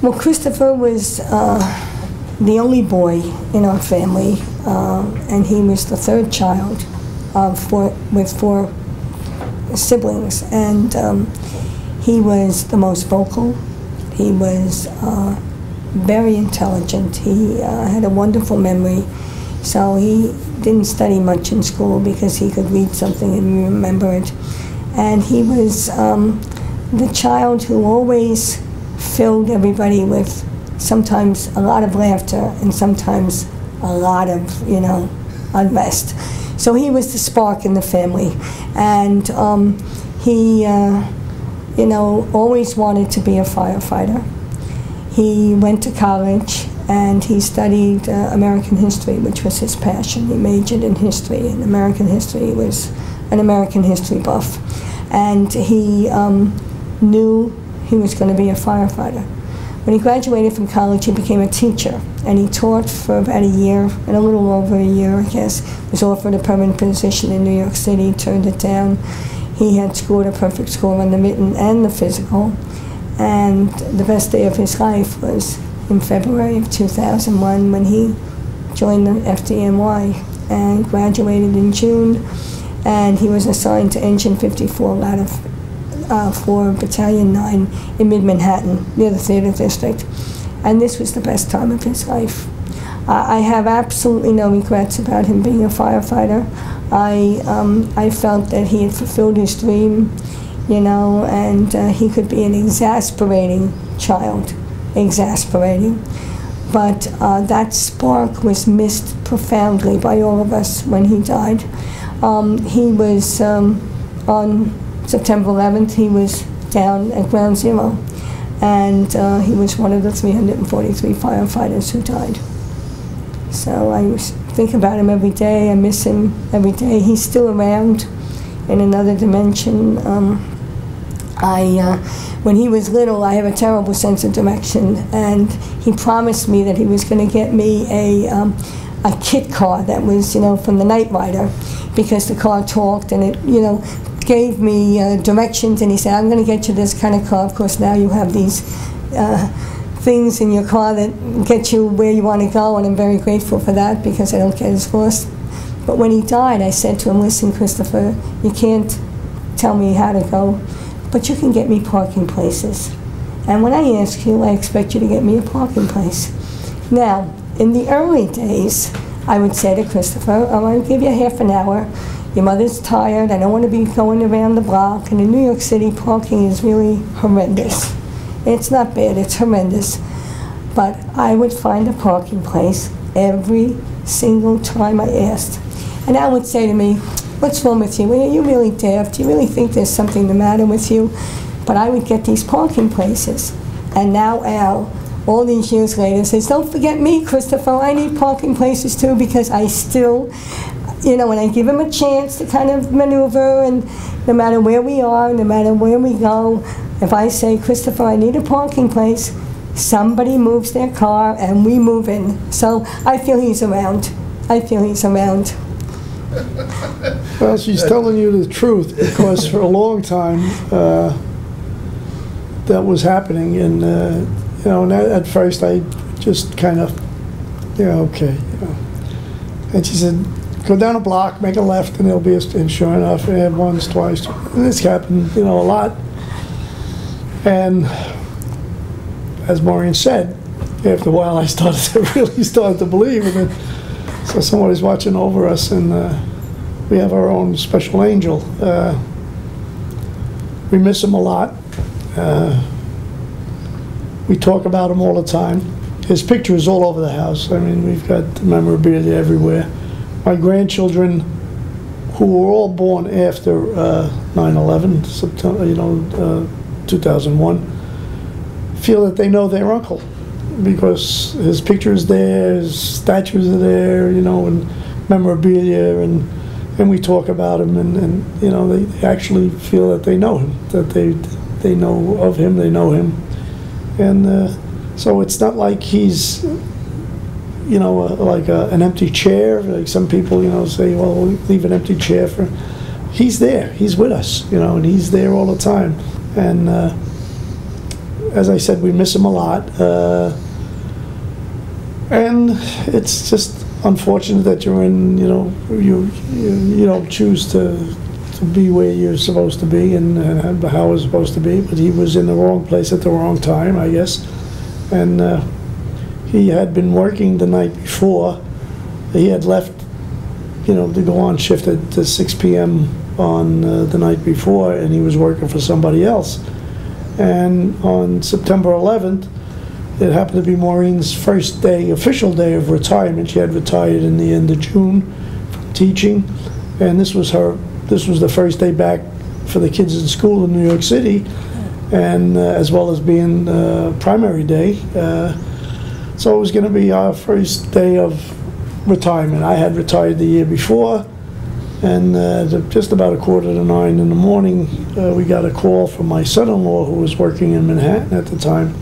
Well, Christopher was the only boy in our family, and he was the third child with four siblings, and he was the most vocal. He was very intelligent. He had a wonderful memory, so he didn't study much in school because he could read something and remember it. And he was the child who always filled everybody with sometimes a lot of laughter and sometimes a lot of, unrest. So he was the spark in the family. And he, always wanted to be a firefighter. He went to college and he studied American history, which was his passion. He majored in history, and American history. He was an American history buff. And he knew he was going to be a firefighter. When he graduated from college, he became a teacher, and he taught for about a year, and a little over a year, I guess. Was offered a permanent position in New York City, turned it down. He had scored a perfect score on the written and the physical, and the best day of his life was in February of 2001 when he joined the FDNY and graduated in June, and he was assigned to Engine 54 out of 4 Battalion 9 in mid-Manhattan, near the theater district. And this was the best time of his life. I have absolutely no regrets about him being a firefighter. I felt that he had fulfilled his dream, and he could be an exasperating child, exasperating. But that spark was missed profoundly by all of us when he died. He was on September 11th, he was down at Ground Zero, and he was one of the 343 firefighters who died. So I think about him every day. I miss him every day. He's still around in another dimension. When he was little, I have a terrible sense of direction, and he promised me that he was going to get me a kit car that was, from the Knight Rider, because the car talked and it, gave me directions, and he said, I'm going to get you this kind of car. Of course, now you have these things in your car that get you where you want to go, and I'm very grateful for that because I don't get as lost. But when he died, I said to him, listen, Christopher, you can't tell me how to go, but you can get me parking places. And when I ask you, I expect you to get me a parking place. Now, in the early days, I would say to Christopher, I'm going to give you half an hour. Your mother's tired, I don't want to be going around the block, and in New York City, parking is really horrendous. It's not bad, it's horrendous. But I would find a parking place every single time I asked. And Al would say to me, what's wrong with you? Are you really deaf? Do you really think there's something the matter with you? But I would get these parking places. And now Al, all these years later, says, don't forget me, Christopher, I need parking places too, because I still, when I give him a chance to kind of maneuver, and no matter where we are, no matter where we go, if I say, Christopher, I need a parking place, somebody moves their car and we move in. So I feel he's around. I feel he's around. Well, she's telling you the truth, because for a long time that was happening, and and at first I just kind of, okay, And she said, go down a block, make a left, and there'll be and sure enough, I had once, twice, and this happened, a lot. And as Maureen said, after a while I really started to believe in it. So somebody's watching over us, and we have our own special angel. We miss him a lot. We talk about him all the time. His picture is all over the house. I mean, we've got memorabilia everywhere. My grandchildren, who were all born after 9/11, September, 2001, feel that they know their uncle, because his picture is there, his statues are there, and memorabilia, and we talk about him, and they actually feel that they know him, that they know of him, they know him, and so it's not like he's, like an empty chair, like some people, say, well, we'll leave an empty chair for. He's there, he's with us, and he's there all the time, and as I said, we miss him a lot. And it's just unfortunate that you're in, you know, you don't choose to be where you're supposed to be and how it's supposed to be, but he was in the wrong place at the wrong time, I guess. And he had been working the night before. He had left, you know, to go on shift at 6 p.m. on the night before, and he was working for somebody else. And on September 11th, it happened to be Maureen's first day, official day of retirement. She had retired in the end of June from teaching, and this was the first day back for the kids in school in New York City, and as well as being primary day. So it was going to be our first day of retirement. I had retired the year before, and just about 8:45 in the morning, we got a call from my son-in-law, who was working in Manhattan at the time,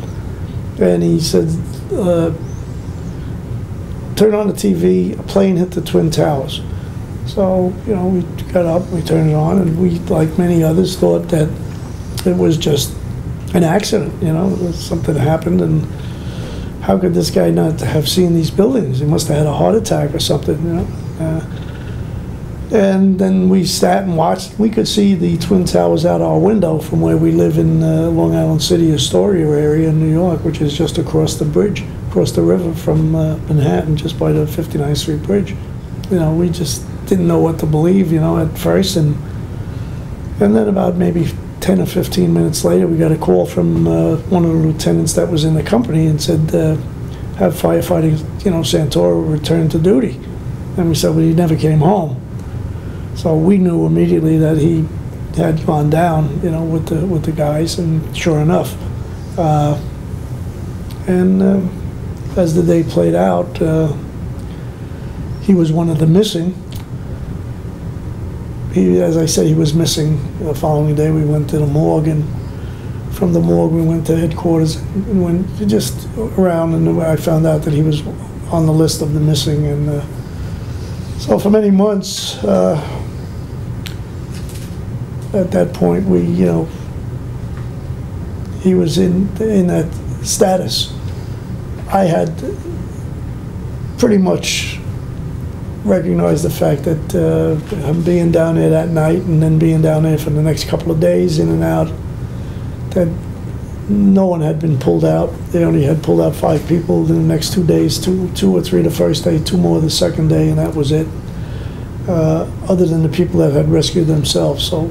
and he said, turn on the TV, a plane hit the Twin Towers. So, you know, we got up, we turned it on, and we, like many others, thought that it was just an accident, you know, something happened, and how could this guy not have seen these buildings? He must have had a heart attack or something, you know. And then we sat and watched. We could see the Twin Towers out our window from where we live in Long Island City, Astoria area in New York, which is just across the bridge, across the river from Manhattan, just by the 59th Street Bridge. You know, we just didn't know what to believe, you know, at first. And then about maybe 10 or 15 minutes later, we got a call from one of the lieutenants that was in the company and said, have firefighting, you know, Santora return to duty. And we said, well, he never came home. So we knew immediately that he had gone down, you know, with the guys, and sure enough. As the day played out, he was one of the missing. As I said, he was missing. The following day, we went to the morgue, and from the morgue, we went to headquarters and went just around, and I found out that he was on the list of the missing. And so for many months, at that point, we, you know, he was in that status. I had pretty much recognized the fact that him being down there that night and then being down there for the next couple of days, in and out, that no one had been pulled out. They only had pulled out 5 people in the next 2 days, two or three the first day, 2 more the second day, and that was it, other than the people that had rescued themselves. So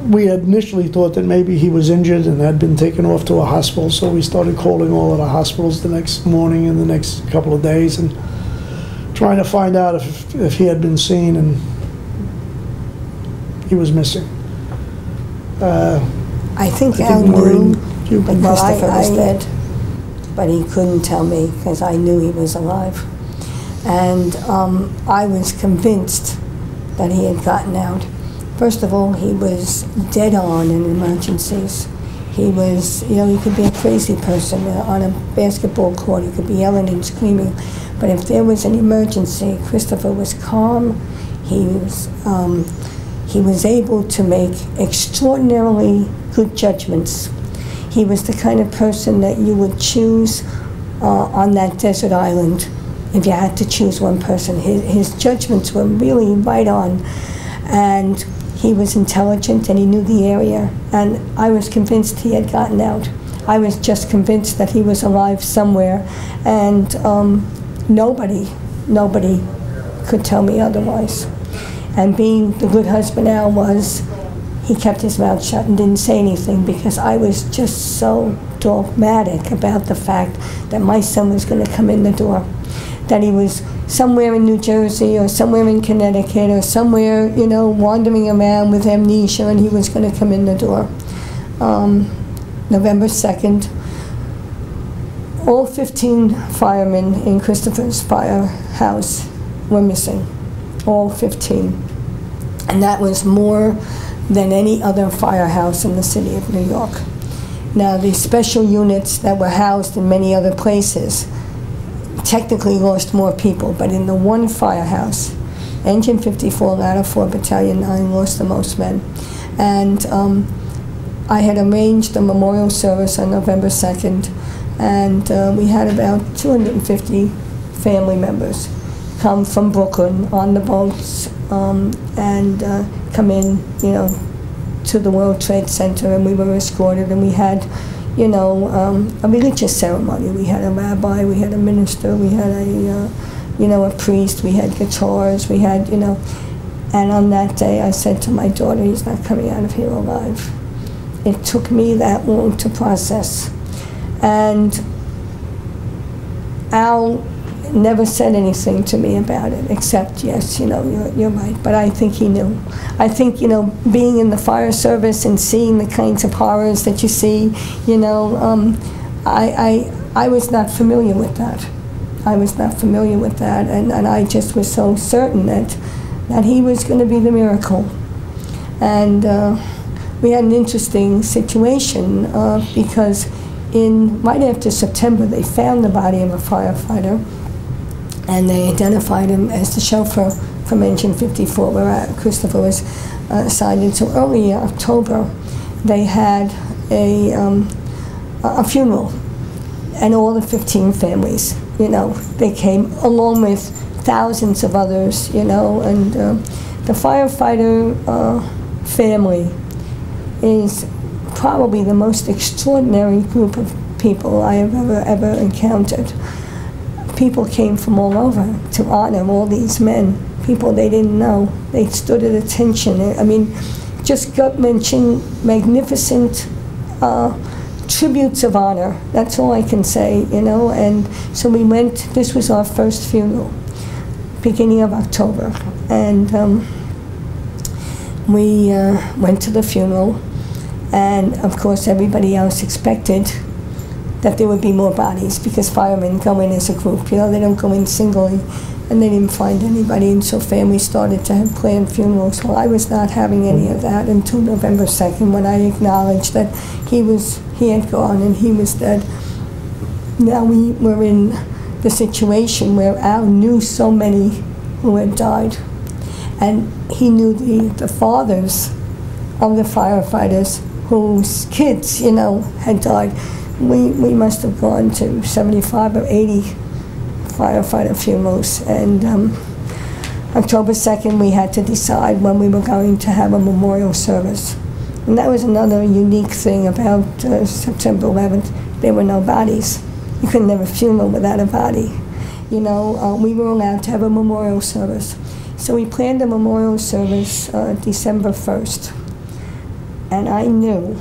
we had initially thought that maybe he was injured and had been taken off to a hospital, so we started calling all of the hospitals the next morning and the next couple of days and trying to find out if he had been seen, and he was missing. I think Al knew that Christopher was dead, but he couldn't tell me because I knew he was alive. And I was convinced that he had gotten out. First of all, he was dead on in emergencies. He was, you know, he could be a crazy person on a basketball court. He could be yelling and screaming. But if there was an emergency, Christopher was calm. He was able to make extraordinarily good judgments. He was the kind of person that you would choose on that desert island if you had to choose one person. His judgments were really right on. And he was intelligent and he knew the area. And I was convinced he had gotten out. I was just convinced that he was alive somewhere. And nobody could tell me otherwise. And being the good husband Al was, he kept his mouth shut and didn't say anything because I was just so dogmatic about the fact that my son was going to come in the door, that he was somewhere in New Jersey or somewhere in Connecticut or somewhere, you know, wandering around with amnesia, and he was going to come in the door. November 2nd, all 15 firemen in Christopher's firehouse were missing, all 15. And that was more than any other firehouse in the city of New York. Now, the special units that were housed in many other places technically lost more people, but in the one firehouse, Engine 54, Ladder 4, Battalion 9 lost the most men. And I had arranged a memorial service on November 2nd, and we had about 250 family members come from Brooklyn on the boats and come in, to the World Trade Center, and we were escorted, and we had, a religious ceremony. We had a rabbi, we had a minister, we had a priest, we had guitars, we had, and on that day I said to my daughter, he's not coming out of here alive. It took me that long to process. And Al never said anything to me about it, except, yes, you're right, but I think he knew. I think, being in the fire service and seeing the kinds of horrors that you see, I was not familiar with that. I was not familiar with that, and I just was so certain that he was going to be the miracle. And we had an interesting situation because right after September, they found the body of a firefighter, and they identified him as the chauffeur from Engine 54, where Christopher was assigned. And so early in October, they had a funeral, and all the 15 families, they came along with thousands of others, and the firefighter family is probably the most extraordinary group of people I have ever encountered. People came from all over to honor all these men, people they didn't know. They stood at attention. I mean, just gut-wrenching, magnificent tributes of honor. That's all I can say, and so we went. This was our first funeral, beginning of October, and we went to the funeral, and of course everybody else expected that there would be more bodies, because firemen go in as a group, they don't go in singly, and they didn't find anybody, and so families started to have planned funerals. Well, I was not having any of that until November 2nd, when I acknowledged that he had gone and he was dead. Now we were in the situation where Al knew so many who had died, and he knew the fathers of the firefighters whose kids, had died. We must have gone to 75 or 80 firefighter funerals, and October 2nd we had to decide when we were going to have a memorial service. And that was another unique thing about September 11th. There were no bodies. You couldn't have a funeral without a body. We were allowed to have a memorial service. So we planned a memorial service December 1st. And I knew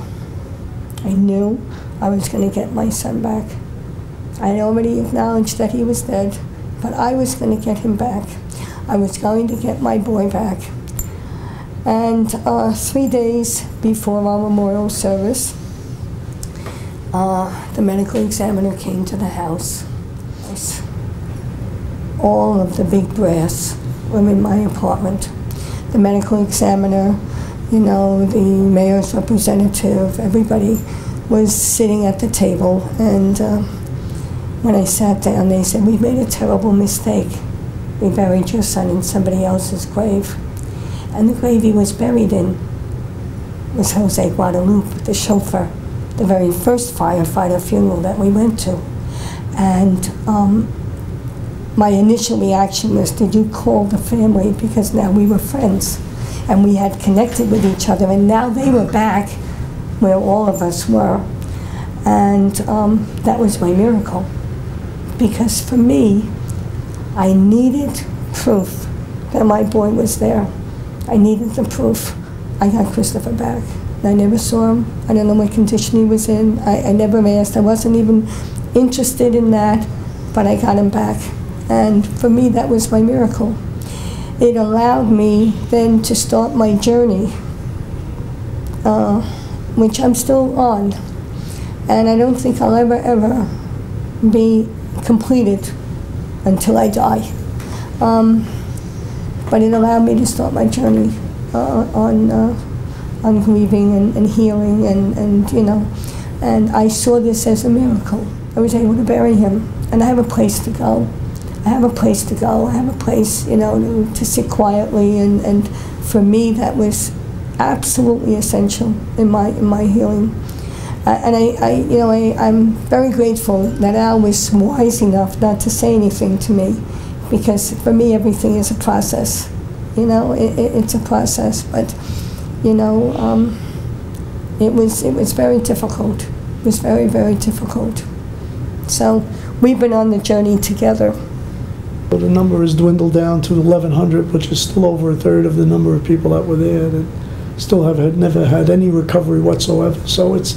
I was going to get my son back. I had already acknowledged that he was dead, but I was going to get him back. I was going to get my boy back. And 3 days before our memorial service, the medical examiner came to the house. All of the big brass were in my apartment. The medical examiner, the mayor's representative, everybody was sitting at the table, and when I sat down, they said, "We made a terrible mistake. We buried your son in somebody else's grave." And the grave he was buried in was Jose Guadalupe, the chauffeur, the very first firefighter funeral that we went to. And my initial reaction was, did you call the family? Because now we were friends, and we had connected with each other, and now they were back where all of us were. And that was my miracle. Because for me, I needed proof that my boy was there. I needed the proof. I got Christopher back. I never saw him. I don't know what condition he was in. I never asked. I wasn't even interested in that, but I got him back. And for me, that was my miracle. It allowed me then to start my journey, which I'm still on. And I don't think I'll ever be completed until I die. But it allowed me to start my journey on grieving and healing, and I saw this as a miracle. I was able to bury him, and I have a place to go. I have a place to go. I have a place, to sit quietly, and for me that was absolutely essential in my healing. And I'm very grateful that Al was wise enough not to say anything to me, because for me everything is a process. It's a process, but it was very difficult. It was very, very difficult. So we've been on the journey together. The number has dwindled down to 1,100, which is still over a third of the number of people that were there that still never had any recovery whatsoever. So it's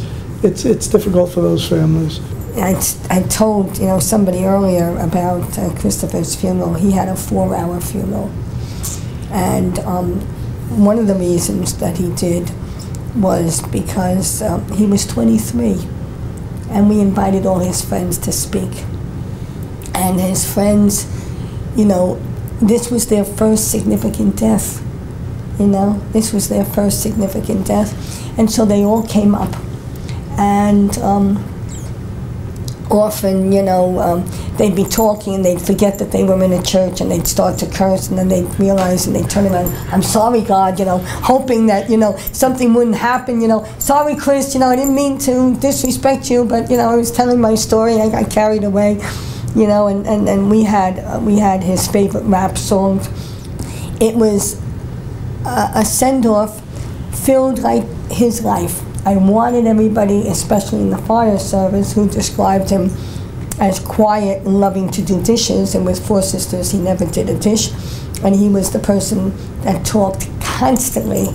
difficult for those families. I told somebody earlier about Christopher's funeral. He had a 4-hour funeral, and one of the reasons that he did was because he was 23, and we invited all his friends to speak. And his friends, this was their first significant death. This was their first significant death, and so they all came up. And often, they'd be talking and they'd forget that they were in a church, and they'd start to curse, and then they'd realize and they'd turn around, I'm sorry, God, hoping that, something wouldn't happen, sorry, Chris, I didn't mean to disrespect you, but, I was telling my story, I got carried away, and we had his favorite rap song. It was a send-off filled like his life. I wanted everybody, especially in the fire service, who described him as quiet and loving to do dishes, and with 4 sisters he never did a dish, and he was the person that talked constantly,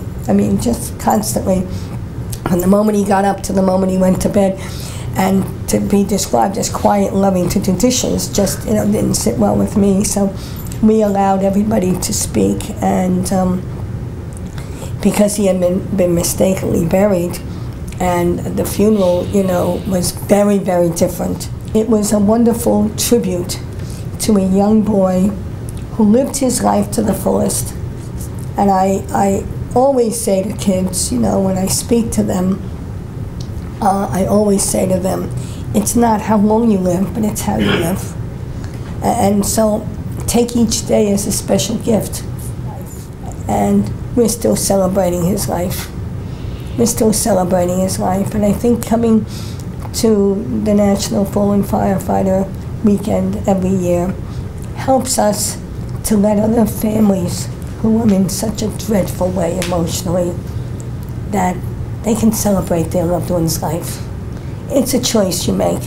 just constantly, from the moment he got up to the moment he went to bed. And to be described as quiet and loving to do dishes just didn't sit well with me. So we allowed everybody to speak, and because he had been mistakenly buried, and the funeral, was very, very different. It was a wonderful tribute to a young boy who lived his life to the fullest. And I always say to kids, when I speak to them, I always say to them, it's not how long you live, but it's how you live. And so take each day as a special gift. And we're still celebrating his life. We're still celebrating his life. And I think coming to the National Fallen Firefighter Weekend every year helps us to let other families who are in such a dreadful way emotionally, that they can celebrate their loved one's life. It's a choice you make.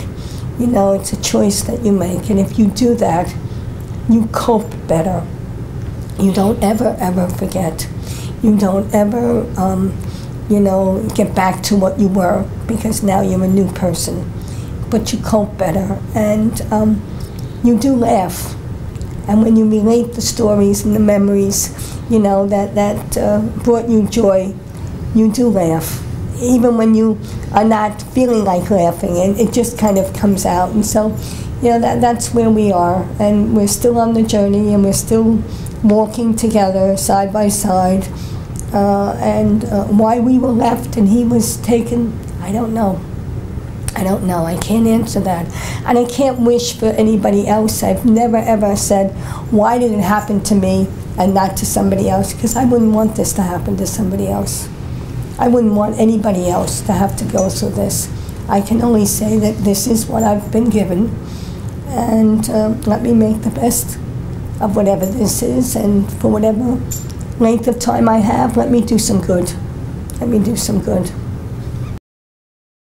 It's a choice that you make. And if you do that, you cope better. You don't ever, ever forget. You don't ever, get back to what you were, because now you're a new person. But you cope better, and you do laugh. And when you relate the stories and the memories, that brought you joy, you do laugh. Even when you are not feeling like laughing, and it just kind of comes out. And so, that's where we are. And we're still on the journey, and we're still walking together side by side. And why we were left and he was taken, I don't know. I can't answer that. And I can't wish for anybody else. I've never ever said, why did it happen to me and not to somebody else? Because I wouldn't want this to happen to somebody else. I wouldn't want anybody else to have to go through this. I can only say that this is what I've been given, and let me make the best of whatever this is, and for whatever length of time I have, let me do some good. Let me do some good.